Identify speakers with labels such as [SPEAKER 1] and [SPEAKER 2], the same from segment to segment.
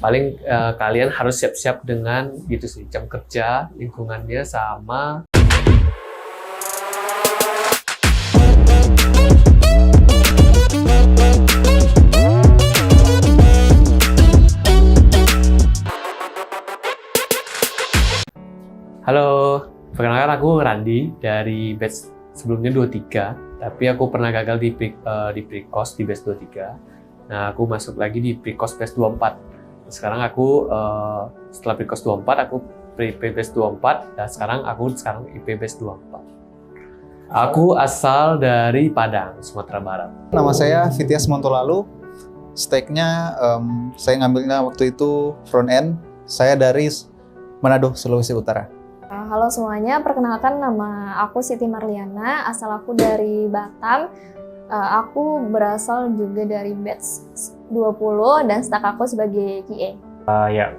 [SPEAKER 1] Paling kalian harus siap-siap dengan gitu sih, jam kerja, lingkungannya, sama halo, perkenalkan aku Randi dari batch sebelumnya 23, tapi aku pernah gagal di pre-course di batch 23. Nah, aku masuk lagi di pre-course batch 24. Sekarang aku setelah pre-course 24, aku pre-batch 24, dan sekarang IP batch 24. Aku asal dari Padang, Sumatera Barat.
[SPEAKER 2] Nama saya Fitias Montolalu. Stack-nya saya ngambilnya waktu itu front end. Saya dari Manado, Sulawesi Utara.
[SPEAKER 3] Halo semuanya, perkenalkan nama aku Siti Marliana, asal aku dari Batam. Aku berasal juga dari batch 20 dan stack aku sebagai QA.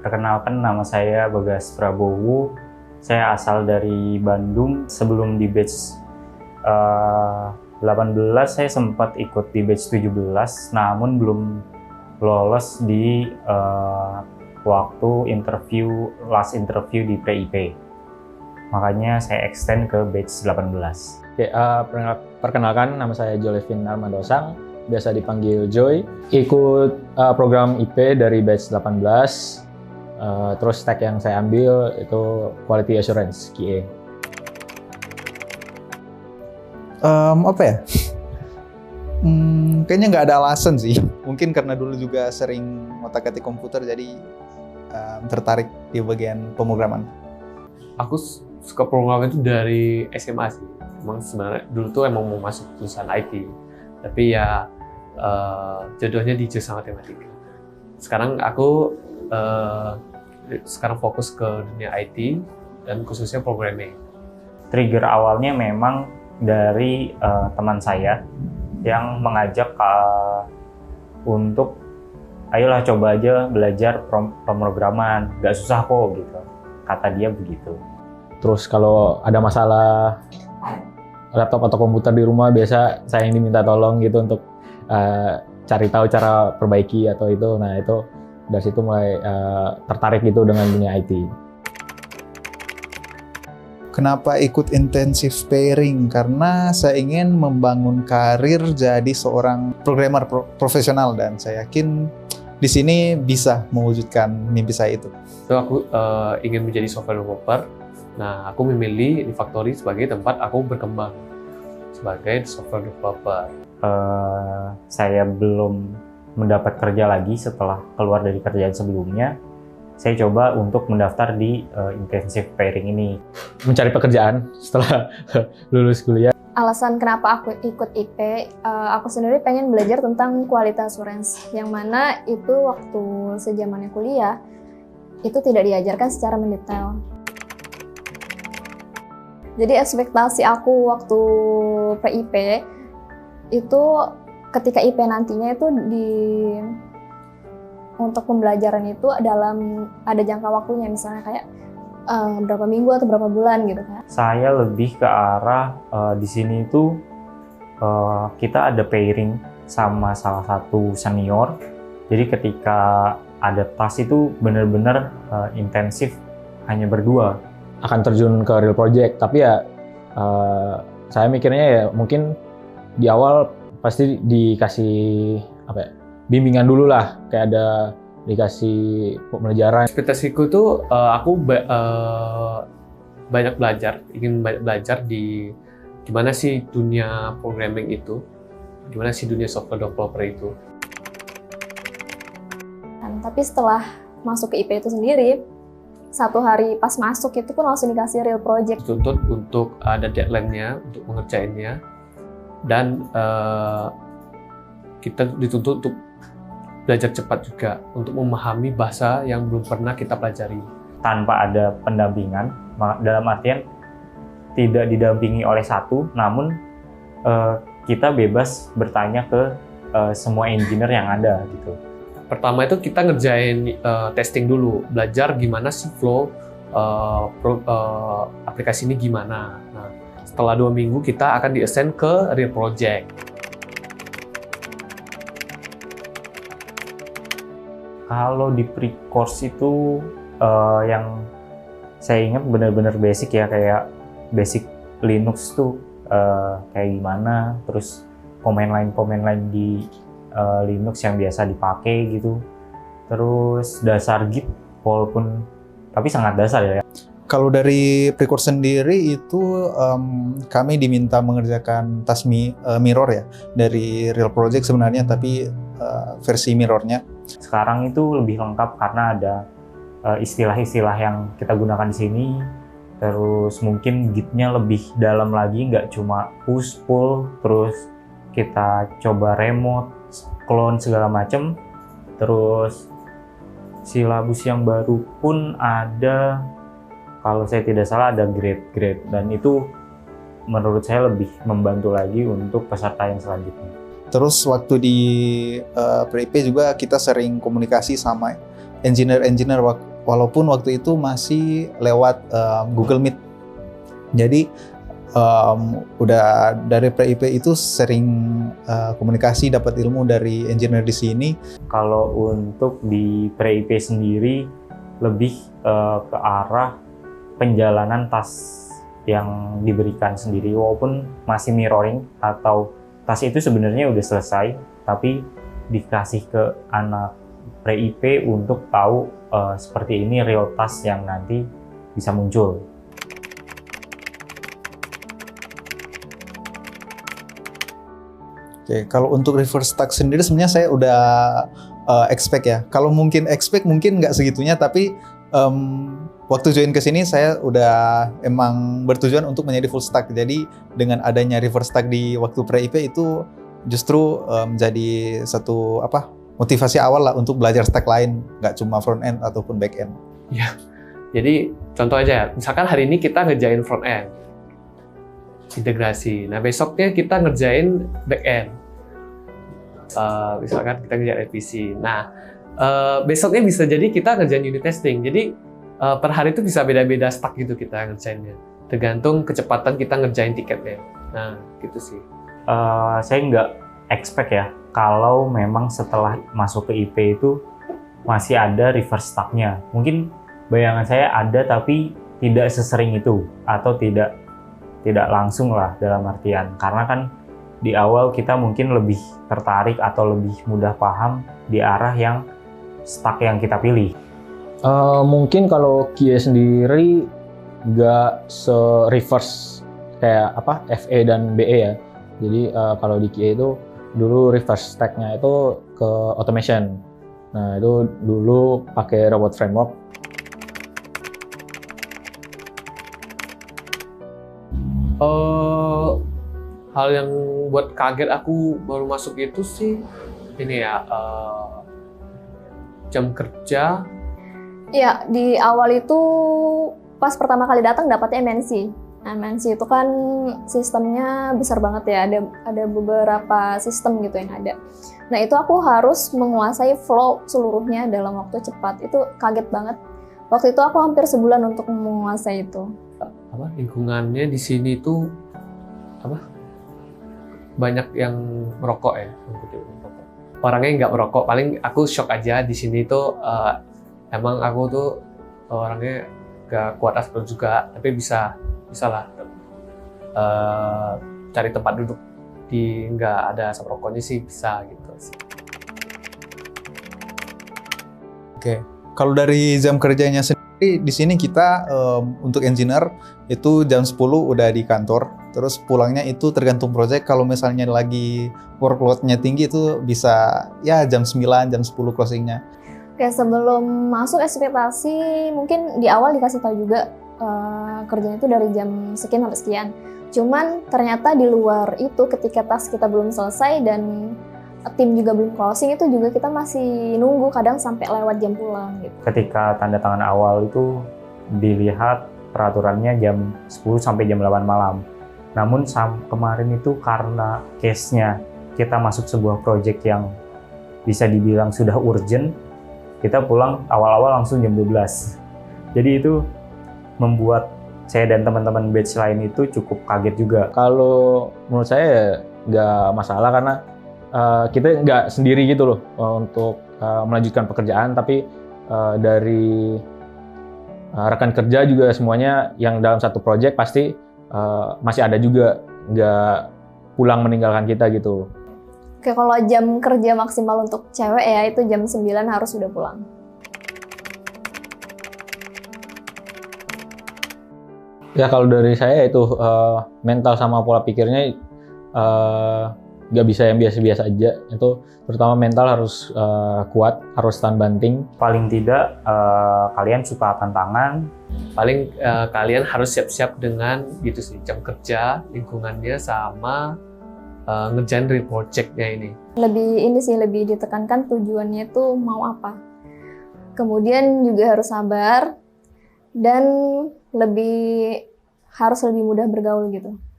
[SPEAKER 4] Perkenalkan nama saya Bagas Prabowo. Saya asal dari Bandung. Sebelum di batch 18 saya sempat ikut di batch 17, namun belum lolos di waktu last interview di PIP. Makanya saya extend ke batch 18.
[SPEAKER 5] Oke, perkenalkan nama saya Jolevin Armandosang, biasa dipanggil Joy. Ikut program IP dari batch 18, terus stack yang saya ambil itu Quality Assurance, QA.
[SPEAKER 2] Kayaknya nggak ada alasan sih. Mungkin karena dulu juga sering ngotak-atik komputer, jadi tertarik di bagian pemrograman.
[SPEAKER 1] Aku suka programming itu dari SMA sih. Emang sebenarnya dulu tuh emang mau masuk jurusan IT, tapi ya jodohnya di jurusan matematika. Sekarang aku fokus ke dunia IT dan khususnya programming.
[SPEAKER 4] Trigger awalnya memang dari teman saya yang mengajak untuk ayolah coba aja belajar pemrograman, gak susah kok gitu, kata dia begitu.
[SPEAKER 5] Terus kalau ada masalah laptop atau komputer di rumah, biasa saya yang diminta tolong gitu untuk cari tahu cara perbaiki atau itu. Nah, itu dari situ mulai tertarik gitu dengan dunia IT.
[SPEAKER 2] Kenapa ikut intensive pairing? Karena saya ingin membangun karir jadi seorang programmer profesional, dan saya yakin di sini bisa mewujudkan mimpi saya itu.
[SPEAKER 1] So, aku ingin menjadi software developer. Nah, aku memilih Refactory sebagai tempat aku berkembang sebagai software developer.
[SPEAKER 4] Saya belum mendapat kerja lagi setelah keluar dari kerjaan sebelumnya. Saya coba untuk mendaftar di intensive pairing ini.
[SPEAKER 5] Mencari pekerjaan setelah lulus kuliah.
[SPEAKER 3] Alasan kenapa aku ikut IP, aku sendiri pengen belajar tentang quality assurance, yang mana itu waktu sejamannya kuliah, itu tidak diajarkan secara mendetail. Jadi ekspektasi aku waktu PIP itu ketika IP nantinya itu untuk pembelajaran itu ada jangka waktunya, misalnya kayak berapa minggu atau berapa bulan gitu kan.
[SPEAKER 4] Saya lebih ke arah di sini itu kita ada pairing sama salah satu senior. Jadi ketika adaptasi itu benar-benar intensif, hanya berdua.
[SPEAKER 5] Akan terjun ke real project, tapi ya saya mikirnya ya mungkin di awal pasti dikasih bimbingan dulu lah, kayak ada dikasih pembelajaran.
[SPEAKER 1] Ekspektasiku tuh aku banyak belajar, ingin banyak belajar di gimana sih dunia programming itu, gimana sih dunia software developer itu.
[SPEAKER 3] Tapi setelah masuk ke IP itu sendiri, satu hari pas masuk itu pun langsung dikasih real project.
[SPEAKER 1] Dituntut untuk ada deadline-nya untuk mengerjainnya, dan kita dituntut untuk belajar cepat juga untuk memahami bahasa yang belum pernah kita pelajari.
[SPEAKER 4] Tanpa ada pendampingan, dalam artian tidak didampingi oleh satu, namun kita bebas bertanya ke semua engineer yang ada gitu.
[SPEAKER 1] Pertama itu kita ngerjain testing dulu, belajar gimana sih flow aplikasi ini gimana. Nah, setelah 2 minggu kita akan di-assign ke real project.
[SPEAKER 4] Kalau di pre-course itu yang saya ingat benar-benar basic ya, kayak basic Linux tuh kayak gimana, terus command line di Linux yang biasa dipakai gitu. Terus dasar Git, walaupun tapi sangat dasar ya.
[SPEAKER 2] Kalau dari pre-course sendiri itu kami diminta mengerjakan task mirror ya dari real project sebenarnya, tapi versi mirrornya.
[SPEAKER 4] Sekarang itu lebih lengkap karena ada istilah-istilah yang kita gunakan di sini. Terus mungkin Git-nya lebih dalam lagi, nggak cuma push pull, terus kita coba remote, clone segala macem. Terus silabus yang baru pun ada, kalau saya tidak salah ada grade, dan itu menurut saya lebih membantu lagi untuk peserta yang selanjutnya.
[SPEAKER 2] Terus waktu di PIP juga kita sering komunikasi sama engineer walaupun waktu itu masih lewat Google Meet. Jadi udah dari PIP itu sering komunikasi, dapat ilmu dari engineer di sini.
[SPEAKER 4] Kalau untuk di PIP sendiri lebih ke arah penjalanan task yang diberikan sendiri, walaupun masih mirroring atau task itu sebenarnya udah selesai, tapi dikasih ke anak PIP untuk tahu seperti ini real task yang nanti bisa muncul.
[SPEAKER 2] Oke, kalau untuk reverse stack sendiri sebenarnya saya udah expect ya. Kalau mungkin expect mungkin nggak segitunya, tapi waktu join ke sini saya udah emang bertujuan untuk menjadi full stack. Jadi dengan adanya reverse stack di waktu pre-IP itu justru menjadi satu motivasi awal lah untuk belajar stack lain, nggak cuma front end ataupun back end.
[SPEAKER 1] Ya, jadi contoh aja, misalkan hari ini kita ngerjain front end, integrasi. Nah besoknya kita ngerjain back end. Misalkan kita ngerjain revisi. Nah besoknya bisa jadi kita ngerjain unit testing. Jadi per hari itu bisa beda-beda stack gitu kita ngerjainnya. Tergantung kecepatan kita ngerjain tiketnya. Nah gitu sih.
[SPEAKER 4] Saya nggak expect ya kalau memang setelah masuk ke IP itu masih ada reverse stack-nya. Mungkin bayangan saya ada tapi tidak sesering itu, atau tidak langsung lah dalam artian. Karena kan di awal kita mungkin lebih tertarik atau lebih mudah paham di arah yang stack yang kita pilih.
[SPEAKER 5] Mungkin kalau QA sendiri nggak se-reverse kayak FE dan BE ya. Jadi kalau di QA itu dulu reverse stack-nya itu ke automation. Nah itu dulu pakai robot framework.
[SPEAKER 1] Hal yang buat kaget aku baru masuk itu sih ini ya, jam kerja.
[SPEAKER 3] Ya, di awal itu pas pertama kali datang dapatnya MNC. Nah, MNC itu kan sistemnya besar banget ya, ada beberapa sistem gitu yang ada. Nah, itu aku harus menguasai flow seluruhnya dalam waktu cepat. Itu kaget banget. Waktu itu aku hampir sebulan untuk menguasai itu.
[SPEAKER 1] Lingkungannya di sini tuh banyak yang merokok ya. Orangnya nggak merokok, paling aku shock aja di sini tuh emang aku tuh orangnya nggak kuat asap juga, tapi bisa lah cari tempat duduk di nggak ada asap rokoknya sih bisa gitu sih.
[SPEAKER 2] Oke, kalau dari jam kerjanya sendiri di sini kita untuk engineer itu jam 10 udah di kantor, terus pulangnya itu tergantung project. Kalau misalnya lagi workload-nya tinggi itu bisa ya jam 9, jam 10 closing-nya.
[SPEAKER 3] Oke, sebelum masuk ekspektasi mungkin di awal dikasih tahu juga kerjanya itu dari jam sekian sampai sekian. Cuman ternyata di luar itu ketika task kita belum selesai dan tim juga belum closing, itu juga kita masih nunggu kadang sampai lewat jam pulang gitu.
[SPEAKER 4] Ketika tanda tangan awal itu dilihat peraturannya jam 10 sampai jam 8 malam. Namun kemarin itu karena case-nya kita masuk sebuah project yang bisa dibilang sudah urgent, kita pulang awal-awal langsung jam 12. Jadi itu membuat saya dan teman-teman batch lain itu cukup kaget juga.
[SPEAKER 5] Kalau menurut saya nggak masalah karena kita nggak sendiri gitu loh untuk melanjutkan pekerjaan, tapi dari rekan kerja juga semuanya yang dalam satu project pasti masih ada juga, nggak pulang meninggalkan kita gitu.
[SPEAKER 3] Oke, kalau jam kerja maksimal untuk cewek ya itu jam 9 harus sudah pulang.
[SPEAKER 5] Ya kalau dari saya itu mental sama pola pikirnya nggak bisa yang biasa-biasa aja. Itu terutama mental harus kuat, harus tahan banting.
[SPEAKER 4] Paling tidak kalian suka tantangan.
[SPEAKER 1] Paling kalian harus siap-siap dengan gitu sih, jam kerja, lingkungannya, sama ngerjain real project-nya ini.
[SPEAKER 3] Lebih ditekankan tujuannya itu mau apa. Kemudian juga harus sabar dan harus lebih mudah bergaul gitu.